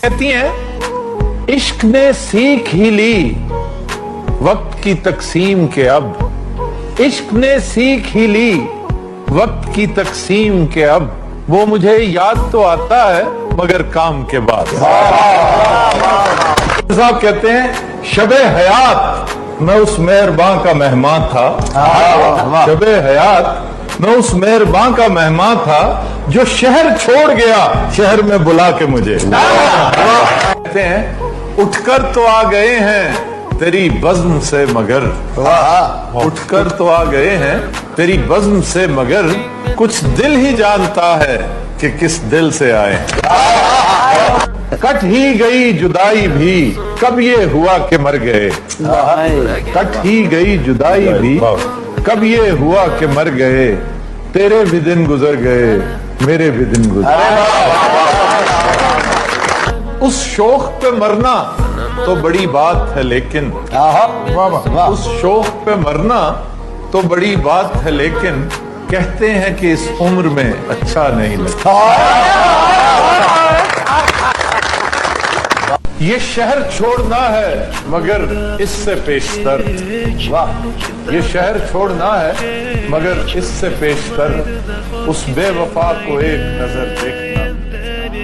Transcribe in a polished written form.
कहती हैं इश्क ने सीख ही ली वक्त की तकसीम के अब, इश्क ने सीख ही ली वक्त की तकसीम के अब, वो मुझे याद तो आता है मगर काम के बाद। साहब कहते हैं शबे हयात मैं उस मेहरबान का मेहमान था, शबे हयात मैं उस मेहरबान का मेहमान था जो शहर छोड़ गया शहर में बुला के मुझे। कहते हैं उठकर तो आ गए हैं तेरी बज़्म से मगर, उठकर तो आ गए हैं तेरी बज़्म से मगर, कुछ दिल ही जानता है कि किस दिल से आए। कट ही गई जुदाई भी कब ये हुआ कि मर गए, कट ही गई जुदाई भी कब ये हुआ कि मर गए, तेरे भी दिन गुजर गए मेरे भी दिन गुजर। उस शौक पे मरना तो बड़ी बात है लेकिन, उस शौक पे मरना तो बड़ी बात है लेकिन, कहते हैं कि इस उम्र में अच्छा नहीं लगता। ये शहर छोड़ना है मगर इससे पेशतर, ये शहर छोड़ना है मगर इससे पेशतर, उस बेवफा को एक नजर देख